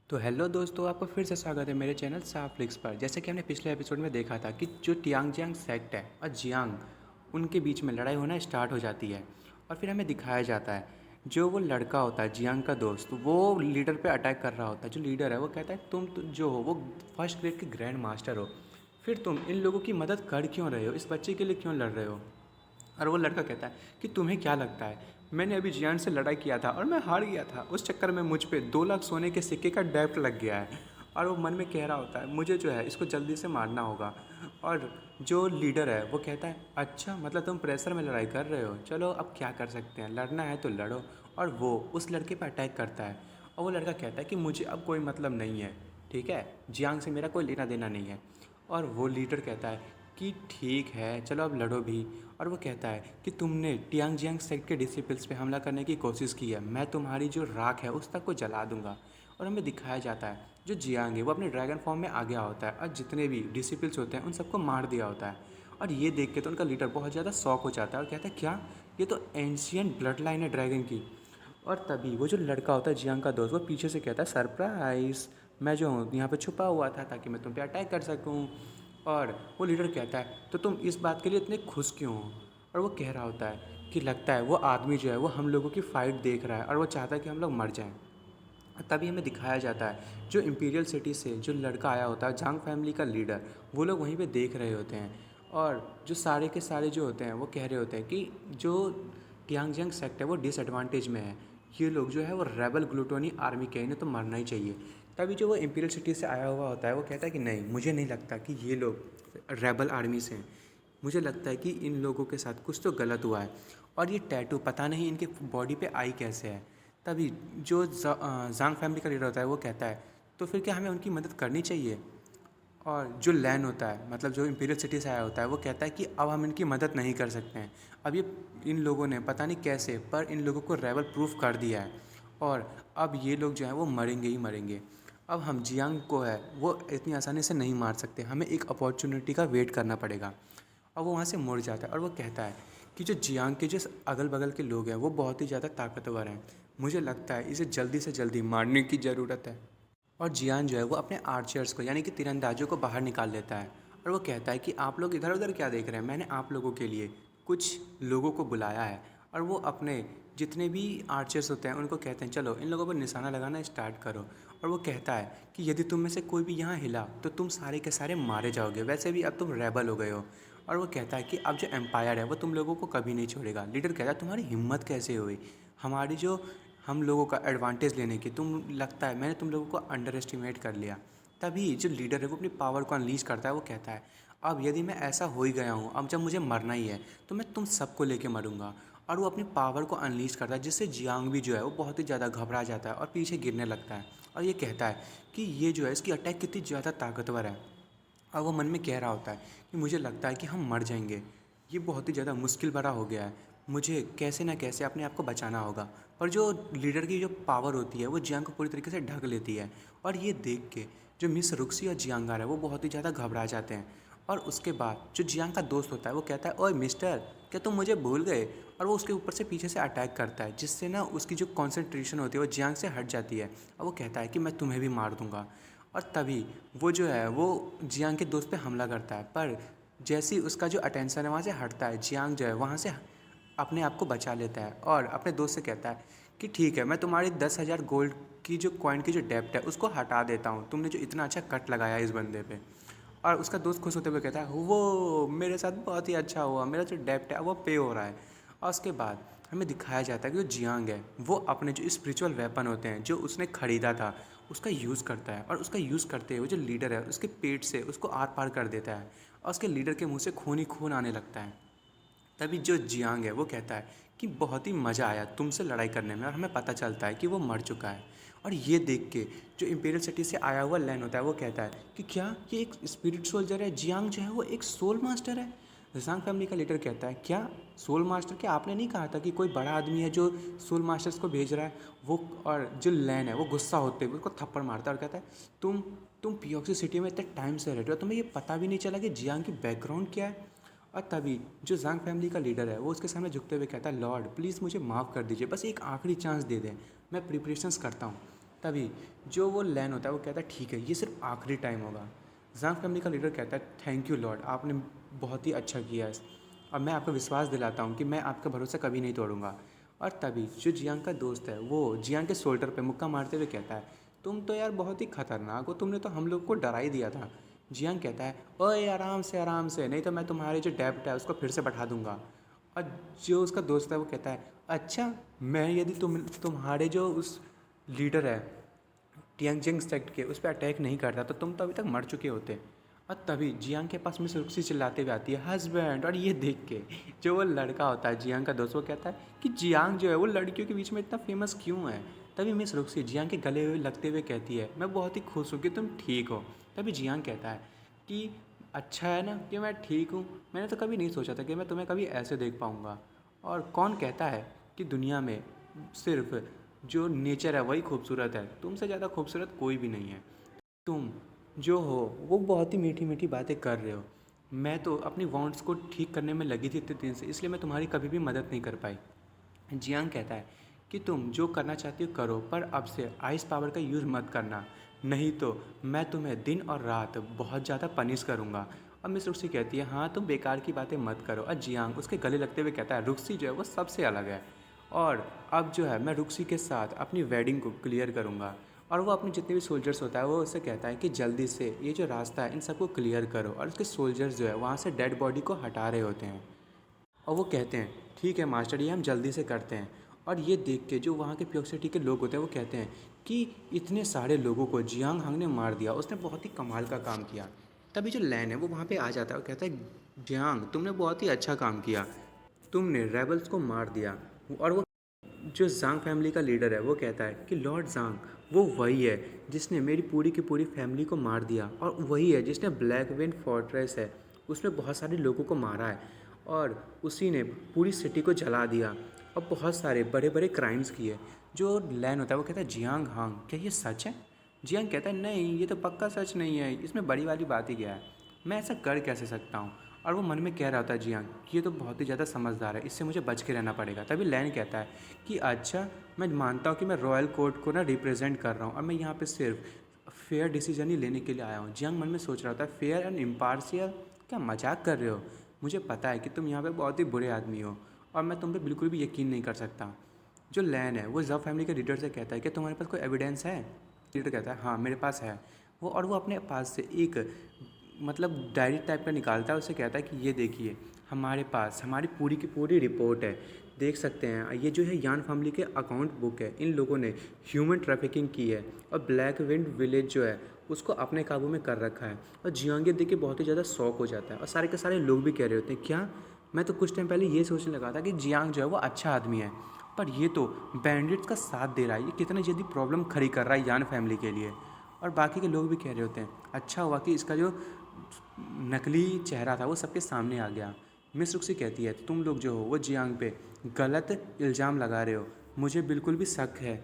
तो हेलो दोस्तों, आपका फिर से स्वागत है मेरे चैनल साफ फ्लिक्स पर। जैसे कि हमने पिछले एपिसोड में देखा था कि जो टियांगजियांग सेक्ट है और जियांग, उनके बीच में लड़ाई होना स्टार्ट हो जाती है। और फिर हमें दिखाया जाता है जो वो लड़का होता है जियांग का दोस्त, वो लीडर पे अटैक कर रहा होता है। जो लीडर है वो कहता है तुम जो हो वो फर्स्ट ग्रेड के ग्रैंड मास्टर हो, फिर तुम इन लोगों की मदद कर क्यों रहे हो, इस बच्चे के लिए क्यों लड़ रहे हो। और वो लड़का कहता है कि तुम्हें क्या लगता है, मैंने अभी जियान से लड़ाई किया था और मैं हार गया था, उस चक्कर में मुझ पे 2 लाख सोने के सिक्के का डेप्ट लग गया है। और वो मन में कह रहा होता है मुझे जो है इसको जल्दी से मारना होगा। और जो लीडर है वो कहता है अच्छा, मतलब तुम प्रेशर में लड़ाई कर रहे हो, चलो अब क्या कर सकते हैं, लड़ना है तो लड़ो। और वो उस लड़के पर अटैक करता है। और वो लड़का कहता है कि मुझे अब कोई मतलब नहीं है, ठीक है, जियांग से मेरा कोई लेना देना नहीं है। और वो लीडर कहता है कि ठीक है चलो अब लड़ो भी। और वो कहता है कि तुमने टियांगजियांग सेक्ट के डिसिपल्स पे हमला करने की कोशिश की है, मैं तुम्हारी जो राख है उस तक को जला दूंगा। और हमें दिखाया जाता है जो जियांग है वो अपने ड्रैगन फॉर्म में आ गया होता है और जितने भी डिसिपल्स होते हैं उन सबको मार दिया होता है। और ये देख के तो उनका लीडर बहुत ज़्यादा शॉक हो जाता है और कहता है क्या, ये तो एंशियंट ब्लड लाइन है ड्रैगन की। और तभी वो जो लड़का होता है जियांग का दोस्त, वो पीछे से कहता है सरप्राइज, मैं जो हूँ यहाँ पे छुपा हुआ था ताकि मैं तुम पे अटैक कर सकूँ। और वो लीडर कहता है तो तुम इस बात के लिए इतने खुश क्यों हो। और वो कह रहा होता है कि लगता है वो आदमी जो है वो हम लोगों की फ़ाइट देख रहा है और वो चाहता है कि हम लोग मर जाएं। तभी हमें दिखाया जाता है जो इंपीरियल सिटी से जो लड़का आया होता है जांग फैमिली का लीडर, वो लोग वहीं पे देख रहे होते हैं। और जो सारे के सारे जो होते हैं वो कह रहे होते हैं कि जो टियांगजियांग सेक्ट है वो डिसएडवांटेज में है, ये लोग जो है वो रेबल ग्लूटोनी आर्मी के, इन्हें तो मरना ही चाहिए। तभी जो वो इंपीरियल सिटी से आया हुआ होता है वो कहता है कि नहीं, मुझे नहीं लगता कि ये लोग रेबल आर्मी से हैं, मुझे लगता है कि इन लोगों के साथ कुछ तो गलत हुआ है। और ये टैटू पता नहीं इनके बॉडी पे आई कैसे है। तभी जो जांग फैमिली का लीडर होता है वो कहता है तो फिर क्या हमें उनकी मदद करनी चाहिए। और जो लैन होता है, मतलब जो इंपीरियल सिटी से आया होता है, वो कहता है कि अब हम इनकी मदद नहीं कर सकते हैं। अब ये इन लोगों ने पता नहीं कैसे पर इन लोगों को रेबल प्रूफ कर दिया है और अब ये लोग जो हैं वो मरेंगे ही मरेंगे। अब हम जियांग को है वो इतनी आसानी से नहीं मार सकते, हमें एक अपॉर्चुनिटी का वेट करना पड़ेगा। और वो वहाँ से मुड़ जाता है और वो कहता है कि जो जियांग के जो अगल बगल के लोग हैं वो बहुत ही ज़्यादा ताकतवर हैं, मुझे लगता है इसे जल्दी से जल्दी मारने की ज़रूरत है। और जियान जो है वो अपने आर्चर्स को यानी कि तीरंदाजों को बाहर निकाल लेता है। और वो कहता है कि आप लोग इधर उधर क्या देख रहे हैं, मैंने आप लोगों के लिए कुछ लोगों को बुलाया है। और वो अपने जितने भी आर्चर्स होते हैं उनको कहते हैं चलो इन लोगों पर निशाना लगाना स्टार्ट करो। और वो कहता है कि यदि तुम में से कोई भी यहाँ हिला तो तुम सारे के सारे मारे जाओगे, वैसे भी अब तुम रेबल हो गए हो। और वो कहता है कि अब जो एम्पायर है वो तुम लोगों को कभी नहीं छोड़ेगा। लीडर कहता है तुम्हारी हिम्मत कैसे हुई हमारी जो हम लोगों का एडवांटेज लेने की, तुम लगता है मैंने तुम लोगों को अंडर एस्टिमेट कर लिया। तभी जो लीडर है वो अपनी पावर को अनलीज करता है, वो कहता है अब यदि मैं ऐसा हो ही गया हूँ, अब जब मुझे मरना ही है तो मैं तुम सबको लेके मरूंगा। और वो अपनी पावर को अनलीज करता है जिससे जियांग भी जो है वो बहुत ही ज़्यादा घबरा जाता है और पीछे गिरने लगता है। और ये कहता है कि ये जो है इसकी अटैक कितनी ज़्यादा ताकतवर है। और वो मन में कह रहा होता है कि मुझे लगता है कि हम मर जाएंगे, ये बहुत ही ज़्यादा मुश्किल भरा हो गया है, मुझे कैसे ना कैसे अपने आप को बचाना होगा। पर जो लीडर की जो पावर होती है वो जियांग को पूरी तरीके से ढक लेती है। और ये देख के जो मिस रुक्सी और जियांगार है वो बहुत ही ज़्यादा घबरा जाते हैं। और उसके बाद जो जियांग का दोस्त होता है वो कहता है ओए मिस्टर, क्या तुम मुझे भूल गए। और वो उसके ऊपर से पीछे से अटैक करता है जिससे ना उसकी जो कॉन्सेंट्रेशन होती है वो जियांग से हट जाती है। और वो कहता है कि मैं तुम्हें भी मार दूंगा। और तभी वो जो है वो जियांग के दोस्त पे हमला करता है, पर जैसे ही उसका जो अटेंशन है वहाँ से हटता है, जियांग जो है वहाँ से अपने आप को बचा लेता है और अपने दोस्त से कहता है कि ठीक है, मैं तुम्हारी 10,000 गोल्ड की जो कॉइन की जो डेप्ट है उसको हटा देता हूँ, तुमने जो इतना अच्छा कट लगाया इस बंदे पे। और उसका दोस्त खुश होते हुए कहता है वो मेरे साथ बहुत ही अच्छा हुआ, मेरा जो डेप्ट है वो पे हो रहा है। और उसके बाद हमें दिखाया जाता है कि जो जियांग है वो अपने जो स्पिरिचुअल वेपन होते हैं जो उसने ख़रीदा था उसका यूज़ करता है। और उसका यूज़ करते हुए जो लीडर है उसके पेट से उसको आर पार कर देता है और उसके लीडर के मुंह से खून ही खून आने लगता है। तभी जो जियांग है वो कहता है कि बहुत ही मज़ा आया तुमसे लड़ाई करने में, और हमें पता चलता है कि वो मर चुका है। और ये देख के जो इंपीरियल सिटी से आया हुआ लैन होता है वो कहता है कि क्या ये एक स्पिरिट सोल्जर है, जियांग जो है वो एक सोल मास्टर है। जांग फैमिली का लीडर कहता है क्या सोल मास्टर, क्या आपने नहीं कहा था कि कोई बड़ा आदमी है जो सोल मास्टर्स को भेज रहा है वो। और जो लैन है वो गुस्सा होते हुए उसको थप्पड़ मारता है और कहता है तुम पियोक्सी सिटी में इतने टाइम से रहते हो, तुम्हें ये पता भी नहीं चला कि जियांग की बैकग्राउंड क्या है। और तभी जो जांग फैमिली का लीडर है वो उसके सामने झुकते हुए कहता है लॉर्ड प्लीज़ मुझे माफ़ कर दीजिए, बस एक आखिरी चांस दे दें, मैं प्रिपरेशंस करता हूँ। तभी जो वो लैन होता है वो कहता है ठीक है, ये सिर्फ आखिरी टाइम होगा। जांग फैमिली का लीडर कहता है थैंक यू लॉर्ड, आपने बहुत ही अच्छा किया है। अब मैं आपको विश्वास दिलाता हूँ कि मैं आपका भरोसा कभी नहीं तोड़ूंगा। और तभी जो जियांग का दोस्त है वो जियांग के शोल्डर पे मुक्का मारते हुए कहता है तुम तो यार बहुत ही खतरनाक हो, तुमने तो हम लोग को डरा ही दिया था। जियांग कहता है ओए आराम से, नहीं तो मैं तुम्हारे जो डेप्ट है उसको फिर से बैठा दूंगा। और जो उसका दोस्त है वो कहता है अच्छा, मैं यदि तुम्हारे जो उस लीडर है टियांगजिंग सेक्ट के उस पर अटैक नहीं करता तो तुम तो अभी तक मर चुके होते। और तभी जियांग के पास मिस रुक्सी चिल्लाते हुए आती है हस्बैंड। और ये देख के जो वो लड़का होता है जियांग का दोस्त वो कहता है कि जियांग जो है वो लड़कियों के बीच में इतना फेमस क्यों है। तभी मिस रुक्सी जियांग के गले हुए लगते हुए कहती है मैं बहुत ही खुश हूँ कि तुम ठीक हो। तभी जियांग कहता है कि अच्छा है ना कि मैं ठीक हूँ, मैंने तो कभी नहीं सोचा था कि मैं तुम्हें कभी ऐसे देख पाऊँगा। और कौन कहता है कि दुनिया में सिर्फ जो नेचर है वही खूबसूरत है, तुमसे ज़्यादा खूबसूरत कोई भी नहीं है। तुम जो हो वो बहुत ही मीठी मीठी बातें कर रहे हो। मैं तो अपनी वांट्स को ठीक करने में लगी थी इतने दिन से, इसलिए मैं तुम्हारी कभी भी मदद नहीं कर पाई। जियांग कहता है कि तुम जो करना चाहती हो करो, पर अब से आइस पावर का यूज़ मत करना, नहीं तो मैं तुम्हें दिन और रात बहुत ज़्यादा पनिश करूँगा। अब मिस रुक्सी कहती है हाँ तुम बेकार की बातें मत करो। और जियांग उसके गले लगते हुए कहता है रुक्सी जो है वो सबसे अलग है, और अब जो है मैं रुक्सी के साथ अपनी वेडिंग को क्लियर करूँगा। और वो अपने जितने भी सोल्जर्स होता है वो उससे कहता है कि जल्दी से ये जो रास्ता है इन सबको क्लियर करो। और उसके सोल्जर्स जो है वहाँ से डेड बॉडी को हटा रहे होते हैं और वो कहते हैं ठीक है मास्टर, ये हम जल्दी से करते हैं। और ये देख के जो वहाँ के प्योक सिटी के लोग होते हैं वो कहते हैं कि इतने सारे लोगों को जियांग हंग ने मार दिया, उसने बहुत ही कमाल का काम किया। तभी जो लैन है वो वहाँ पे आ जाता है और कहता है जियांग तुमने बहुत ही अच्छा काम किया, तुमने रेबल्स को मार दिया। और वो जो जांग फैमिली का लीडर है वो कहता है कि लॉर्ड जांग वो वही है जिसने मेरी पूरी की पूरी फैमिली को मार दिया, और वही है जिसने ब्लैक विंड फोर्ट्रेस है उसमें बहुत सारे लोगों को मारा है, और उसी ने पूरी सिटी को जला दिया और बहुत सारे बड़े बड़े क्राइम्स किए। जो लैन होता है वो कहता है जियांग हांग क्या ये सच है। जियांग कहता है नहीं, ये तो पक्का सच नहीं है, इसमें बड़ी वाली बात ही क्या है, मैं ऐसा कर कैसे सकता हूँ। और वो मन में कह रहा होता है जियांग कि ये तो बहुत ही ज़्यादा समझदार है, इससे मुझे बच के रहना पड़ेगा। तभी लैन कहता है कि अच्छा मैं मानता हूँ कि मैं रॉयल कोर्ट को ना रिप्रेजेंट कर रहा हूँ और मैं यहाँ पे सिर्फ फेयर डिसीजन ही लेने के लिए आया हूँ। जियांग मन में सोच रहा होता है फेयर एंड इम्पार्शियल, क्या मजाक कर रहे हो, मुझे पता है कि तुम यहाँ पे बहुत ही बुरे आदमी हो और मैं तुम पे बिल्कुल भी यकीन नहीं कर सकता। जो लैन है वो जब फैमिली के लीडर से कहता है कि तुम्हारे पास कोई एविडेंस है। लीडर कहता है हाँ मेरे पास है। वो अपने पास से एक मतलब डायरी टाइप का निकालता है, उसे कहता है कि ये देखिए हमारे पास हमारी पूरी की पूरी रिपोर्ट है, देख सकते हैं ये जो है यान फैमिली के अकाउंट बुक है, इन लोगों ने ह्यूमन ट्रैफिकिंग की है और ब्लैक विंड विलेज जो है उसको अपने काबू में कर रखा है। और जियांग ये देख के बहुत ही ज़्यादा शौक हो जाता है और सारे के सारे लोग भी कह रहे होते हैं क्या, मैं तो कुछ टाइम पहले ये सोचने लगा था कि जियांग जो है वो अच्छा आदमी है, पर ये तो बैंडिट्स का साथ दे रहा है, ये कितनी जल्दी प्रॉब्लम खड़ी कर रहा है यान फैमिली के लिए। और बाकी के लोग भी कह रहे होते हैं अच्छा हुआ कि इसका जो नकली चेहरा था वो सबके सामने आ गया। मिस रुक्सी कहती है तुम लोग जो हो वो जियांग पे गलत इल्ज़ाम लगा रहे हो, मुझे बिल्कुल भी शक है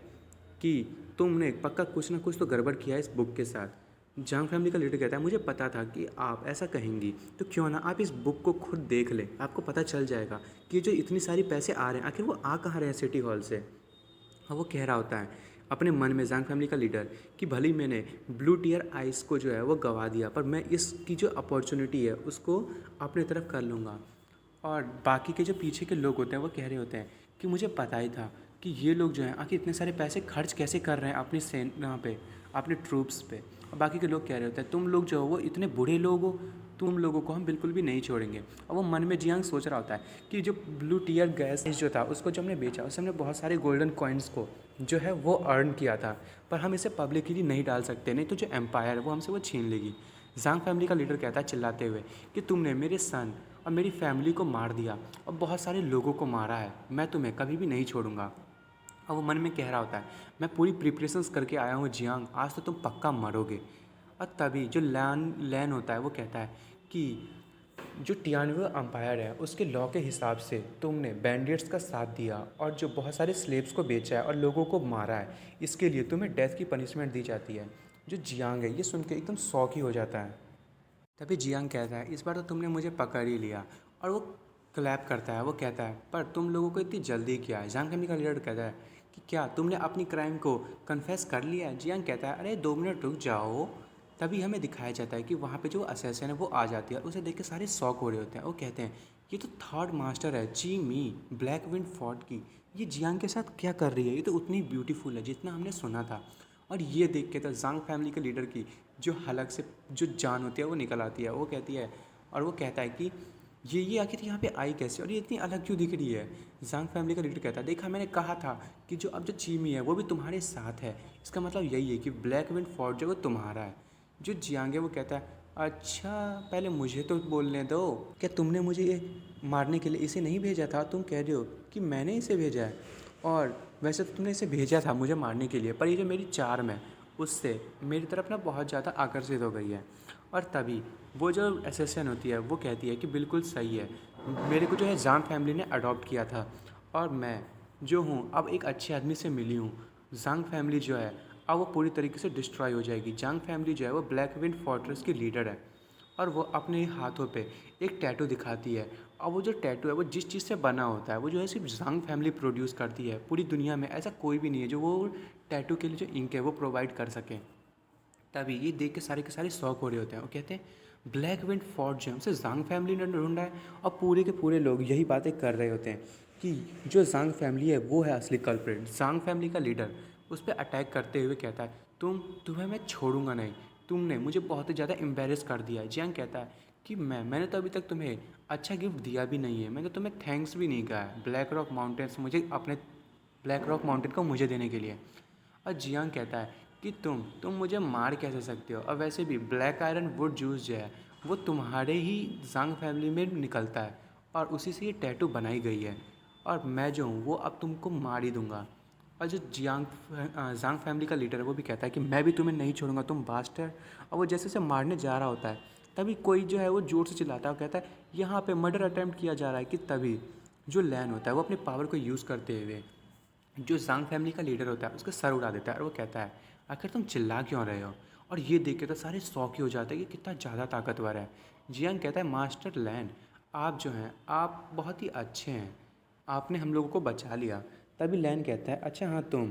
कि तुमने पक्का कुछ ना कुछ तो गड़बड़ किया है इस बुक के साथ। जांग फैमिली का लीडर कहता है मुझे पता था कि आप ऐसा कहेंगी, तो क्यों ना आप इस बुक को खुद देख ले, आपको पता चल जाएगा कि जो इतनी सारी पैसे आ रहे हैं आखिर वो आ कहाँ रहे हैं सिटी हॉल से। और वो कह रहा होता है अपने मन में जांग फैमिली का लीडर कि भले ही मैंने ब्लू टीयर आइस को जो है वो गवा दिया, पर मैं इसकी जो अपॉर्चुनिटी है उसको अपनी तरफ कर लूँगा। और बाकी के जो पीछे के लोग होते हैं वो कह रहे होते हैं कि मुझे पता ही था कि ये लोग जो हैं आखिर इतने सारे पैसे खर्च कैसे कर रहे हैं अपनी सेना पे, अपने ट्रूप्स पे। और बाकी के लोग कह रहे होते हैं तुम लोग जो हो वो इतने बुरे लोग हो, तुम लोगों को हम बिल्कुल भी नहीं छोड़ेंगे। और वो मन में जियांग सोच रहा होता है कि जो ब्लू टीयर गैस जो था उसको जब हमने बेचा उससे हमने बहुत सारे गोल्डन कॉइन्स को जो है वो अर्न किया था, पर हम इसे पब्लिकली नहीं डाल सकते, नहीं तो जो एम्पायर है वो हमसे वो छीन लेगी। जांग फैमिली का लीडर कहता है चिल्लाते हुए कि तुमने मेरे सन और मेरी फैमिली को मार दिया और बहुत सारे लोगों को मारा है, मैं तुम्हें कभी भी नहीं छोड़ूंगा। और वो मन में कह रहा होता है मैं पूरी प्रिपरेशंस करके आया हूँ जियांग, आज तो तुम पक्का मरोगे। और तभी जो लैन होता है वो कहता है कि जो टियानवे अम्पायर है उसके लॉ के हिसाब से तुमने बैंडिट्स का साथ दिया और जो बहुत सारे स्लेब्स को बेचा है और लोगों को मारा है, इसके लिए तुम्हें डेथ की पनिशमेंट दी जाती है। जो जियांग है ये सुन के एकदम शौक ही हो जाता है। तभी जियांग कहता है इस बार तो तुमने मुझे पकड़ ही लिया। और वो क्लैप करता है, वो कहता है पर तुम लोगों को इतनी जल्दी क्या है। जांग फैमिली का लीडर कहता है कि क्या तुमने अपनी क्राइम को कन्फेस कर लिया है। जियांग कहता है अरे 2 मिनट रुक जाओ। तभी हमें दिखाया जाता है कि वहाँ पे जो असैसिन है वो आ जाती है और उसे देख के सारे शॉक हो रहे होते हैं। वो कहते हैं ये तो थर्ड मास्टर है ची मी ब्लैक विंड फोर्ट की, ये जियांग के साथ क्या कर रही है, ये तो उतनी ब्यूटीफुल है जितना हमने सुना था। और ये देख के तो जांग फैमिली के लीडर की जो हलक से जो जान होती है वो निकल आती है। वो कहती है और वो कहता है कि ये आखिर यहाँ पे आई कैसे और ये इतनी अलग क्यों दिख रही है। जांग फैमिली का लीडर कहता है देखा मैंने कहा था कि जो अब जो चीमी है वो भी तुम्हारे साथ है, इसका मतलब यही है कि ब्लैक विंड फोर्ट जो वो तुम्हारा है। जो जियांग है वो कहता है अच्छा पहले मुझे तो बोलने दो, क्या तुमने मुझे ये मारने के लिए इसे नहीं भेजा था, तुम कह रहे हो कि मैंने इसे भेजा है। और वैसे तो तुमने इसे भेजा था मुझे मारने के लिए, पर ये जो मेरी चार्म है उससे मेरी तरफ ना बहुत ज़्यादा आकर्षित हो गई है। और तभी वो जो एसेसन होती है वो कहती है कि बिल्कुल सही है, मेरे को जो है जांग फैमिली ने अडॉप्ट किया था और मैं जो हूँ अब एक अच्छे आदमी से मिली हूँ। जांग फैमिली जो है अब वो पूरी तरीके से डिस्ट्रॉय हो जाएगी। जांग फैमिली जो है वो ब्लैक विंड फोर्ट्रेस की लीडर है और वो अपने हाथों पे एक टैटू दिखाती है। और वो जो टैटू है वो जिस चीज़ से बना होता है वो जो है सिर्फ जांग फैमिली प्रोड्यूस करती है। पूरी दुनिया में ऐसा कोई भी नहीं है जो वो टैटू के लिए जो इंक है वो प्रोवाइड कर सके। तभी ये देख के सारे शौक हो रहे होते हैं। वो कहते हैं ब्लैक विंड फोर्ट जो है उसे जांग फैमिली ने ढूंढा है और पूरे के पूरे लोग यही बातें कर रहे होते हैं कि जो जांग फैमिली है वो है असली कल्प्रिट। जांग फैमिली का लीडर उस पर अटैक करते हुए कहता है तुम्हें मैं छोड़ूंगा नहीं, तुमने मुझे बहुत ही ज़्यादा एम्बेरस कर दिया है। जियांग कहता है कि मैंने तो अभी तक तुम्हें अच्छा गिफ्ट दिया भी नहीं है, मैंने तो तुम्हें थैंक्स भी नहीं कहा है ब्लैक रॉक माउंटेन्स मुझे अपने ब्लैक रॉक माउंटेन को मुझे देने के लिए। और जियांग कहता है कि तुम मुझे मार कैसे सकते हो, और वैसे भी ब्लैक आयरन वुड जूस जो है वो तुम्हारे ही जांग फैमिली में निकलता है और उसी से ये टैटू बनाई गई है और मैं जो हूँ वो अब तुमको मार ही दूंगा। और जो जांग फैमिली का लीडर है वो भी कहता है कि मैं भी तुम्हें नहीं छोड़ूंगा तुम बास्टर। और वो जैसे उसे मारने जा रहा होता है तभी कोई जो है वो जोर से चिल्लाता है और कहता है यहाँ पे मर्डर अटैम्प्ट किया जा रहा है। कि तभी जो लैन होता है वो अपनी पावर को यूज़ करते हुए जो जांग फैमिली का लीडर होता है उसका सर उड़ा देता है और वो कहता है आखिर तुम चिल्ला क्यों रहे हो। और ये देख के तो सारे शौक ही हो जाते हैं कि कितना ज़्यादा ताकतवर है। जियांग कहता है मास्टर लैन आप जो हैं आप बहुत ही अच्छे हैं, आपने हम लोगों को बचा लिया। तभी लैन कहता है अच्छा हाँ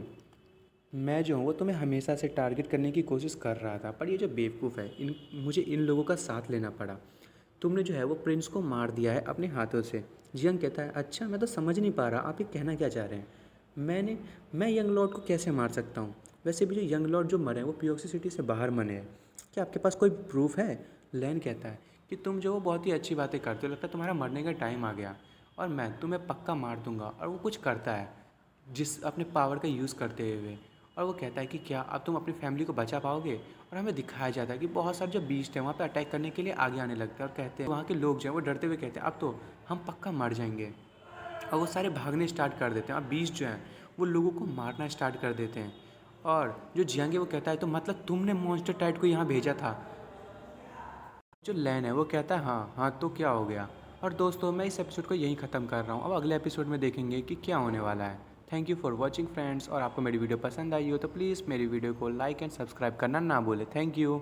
मैं जो हूँ वो तुम्हें हमेशा से टारगेट करने की कोशिश कर रहा था, पर ये जो बेवकूफ़ है मुझे इन लोगों का साथ लेना पड़ा। तुमने जो है वो प्रिंस को मार दिया है अपने हाथों से। जियांग कहता है अच्छा मैं तो समझ नहीं पा रहा आप ये कहना क्या चाह रहे हैं। मैं यंग लॉर्ड को कैसे मार सकता हूँ, वैसे भी जो यंग लॉर्ड जो मरे हैं वो पियोक्सी सिटी से बाहर मरे हैं, क्या आपके पास कोई प्रूफ है। लैन कहता है कि तुम जो वो बहुत ही अच्छी बातें करते हो, लगता है तुम्हारा मरने का टाइम आ गया और मैं तुम्हें पक्का मार दूंगा। और वो कुछ करता है जिस अपने पावर का यूज़ करते हुए, और वो कहता है कि क्या अब तुम अपनी फैमिली को बचा पाओगे। और हमें दिखाया जाता है कि बहुत सारे जो बीस्ट हैं वहाँ पे अटैक करने के लिए आगे आने लगते हैं और कहते हैं वहाँ के लोग जो हैं वो डरते हुए कहते हैं अब तो हम पक्का मर जाएंगे। और वो सारे भागने स्टार्ट कर देते हैं और बीस्ट जो हैं वो लोगों को मारना स्टार्ट कर देते हैं। और जो जियांग है वो कहता है तो मतलब तुमने मॉन्स्टर टाइड को यहाँ भेजा था। जो लैन है वो कहता है हाँ हाँ तो क्या हो गया। और दोस्तों मैं इस एपिसोड को यहीं ख़त्म कर रहा हूँ, अब अगले एपिसोड में देखेंगे कि क्या होने वाला है। Thank you for watching friends, और आपको मेरी वीडियो पसंद आई हो तो प्लीज़ मेरी वीडियो को लाइक एंड सब्सक्राइब करना ना भूलें। Thank you.